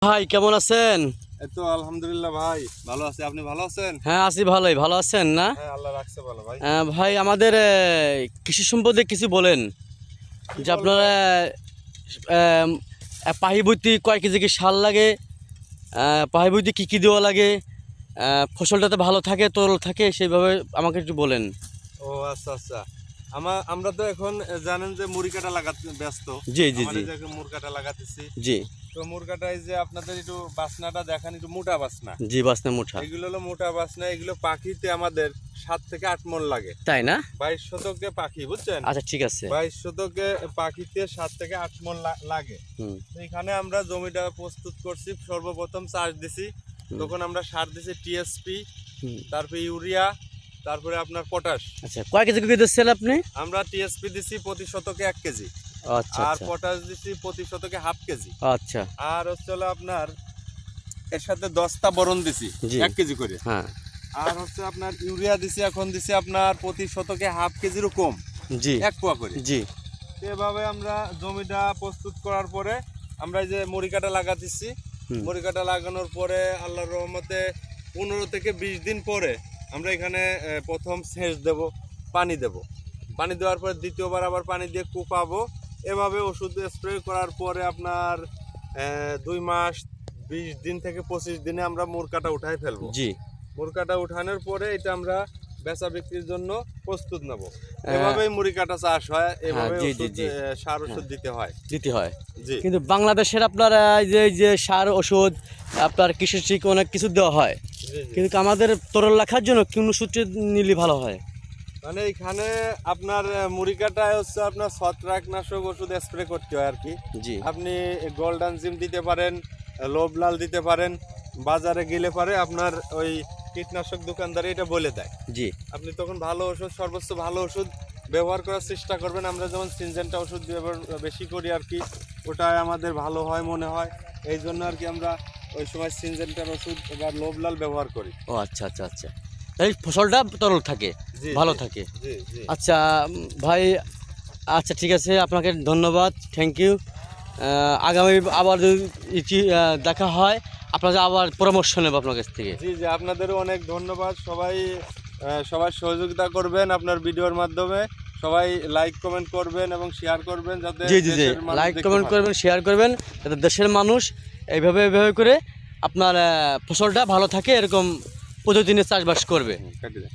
ভাই কেমন আছেন? এই তো আলহামদুলিল্লাহ ভাই ভালো আছি। আপনি ভালো আছেন? হ্যাঁ আছি ভালোই। ভালো আছেন না? হ্যাঁ আল্লাহ রাখছে ভালো ভাই। ভাই আমাদের কৃষি সম্পদে কিছু বলেন যে আপনারা পাহি বইতে কয় কেজি কি সার লাগে, পাহি বইতে কী কী দেওয়া লাগে, ফসলটাতে ভালো থাকে তরল থাকে সেইভাবে আমাকে একটু বলেন। ও আচ্ছা আচ্ছা। আমরা তো এখন জানেন যে মুড়ি কাটা লাগাতে ব্যস্ত। জি জি আমরা জি এই যে মুড়ি কাটা লাগাতেছি। জি তো মুড়ি কাটায় যে আপনাদের একটু বাসনাটা দেখান, একটু মোটা বাসনা। জি বাসনা মুঠা, এগুলো হলো মোটা বাসনা। এগুলো পাখিতে আমাদের 7 থেকে 8 মণ লাগে। তাই না? 22 শতকে পাখি বুঝছেন? আচ্ছা ঠিক আছে। 22 শতকে পাখিতে 7 থেকে 8 মণ লাগে। হুম তো এখানে আমরা জমিটা প্রস্তুত করছি। সর্বপ্রথম চাষ দিছি, তখন আমরা সার দিছি টিএসপি, হুম। তারপরে ইউরিয়া, তারপরে আপনার পটাশ। আচ্ছা কয় কেজি করে দিচ্ছেন আপনি? আমরা টিএসপি দিছি প্রতি শতকে 1 কেজি, আচ্ছা আর আচ্ছা পটাশ দিছি প্রতি শতকে হাফ কেজি, আচ্ছা আর হচ্ছে হলো আপনার এর সাথে 10টা বোরন দিছি জি 1 কেজি করে, হ্যাঁ আর হচ্ছে আপনার ইউরিয়া দিছি এখন দিছি আপনার প্রতি শতকে হাফ কেজিরও কম, জি 1 পোয়া করে। জি তো এভাবে আমরা জমিটা প্রস্তুত করার পরে আমরা এই যে মুড়ি কাটা লাগাতেছি। হুম মুড়ি কাটা লাগানোর পরে আল্লাহর রহমতে 15 থেকে 20 দিন পরে আমরা এখানে প্রথম সেচ দেব, পানি দেব। পানি দেওয়ার পরে দ্বিতীয়বার আবার পানি দিয়ে কুপাবো। এভাবে ওষুধ স্প্রে করার পরে আপনার 2 মাস 20 দিন থেকে 25 দিনে আমরা মুরকাটা উঠাই ফেলবো। জি মুরকাটা উঠানোর পরে এটা আমরা বেচা বিক্রির জন্য প্রস্তুত নেব। এভাবেই মুড়ি কাটা চাষ হয়, এভাবে জি, জি, ওষুধ জি। সার ওষুধ দিতে হয়। দিতে হয়। জি কিন্তু বাংলাদেশের আপনার এই যে সার ওষুধ আপনার কৃষি অনেক কিছু দেওয়া হয়, জি জি। কিন্তু আমাদের তরল রাখার জন্য কোন সূত্রে নিলে ভালো হয়? মানে এখানে আপনার মুড়ি কাটায় হচ্ছে আপনার ছত্রাকনাশক ওষুধ স্প্রে করতে হয় আর কি। জি আপনি গোল্ডেন জিম দিতে পারেন, লোবলাল দিতে পারেন। বাজারে গেলে পারে আপনার ওই কীটনাশক দোকানদার এটা বলে দেয়। জি আপনি তখন ভালো ওষুধ, সর্বোচ্চ ভালো ওষুধ ব্যবহার করার চেষ্টা করবেন। আমরা যেমন সিনজেন্টা ওষুধ ব্যবহার বেশি করি আর কি, ওটাই আমাদের ভালো হয় মনে হয়। এই জন্য আর কি আমরা ওই সময় সিনজেন্টার ওষুধ বা লোবলাল ব্যবহার করি। ও আচ্ছা আচ্ছা আচ্ছা, তাই ফসলটা তরল থাকে, জি ভালো জি থাকে। জি জি। আচ্ছা ভাই, আচ্ছা ঠিক আছে, আপনাকে ধন্যবাদ, থ্যাংক ইউ। আগামী আবার যদি দেখা হয় আপনাকে আবার পরামর্শ নেব আপনার কাছ থেকে। জি জি, আপনাদেরও অনেক ধন্যবাদ। সবাই সহযোগিতা করবেন আপনার ভিডিওর মাধ্যমে। সবাই লাইক কমেন্ট করবেন এবং শেয়ার করবেন, যাতে জি জি জি, দেশের মানুষ লাইক দেখতে কমেন্ট পারে। করবেন, শেয়ার করবেন, যাতে দেশের মানুষ এইভাবে করে আপনার ফসলটা ভালো থাকে এরকম পদ্ধতি নিয়ে চাষবাস করবে। কেটে দেন।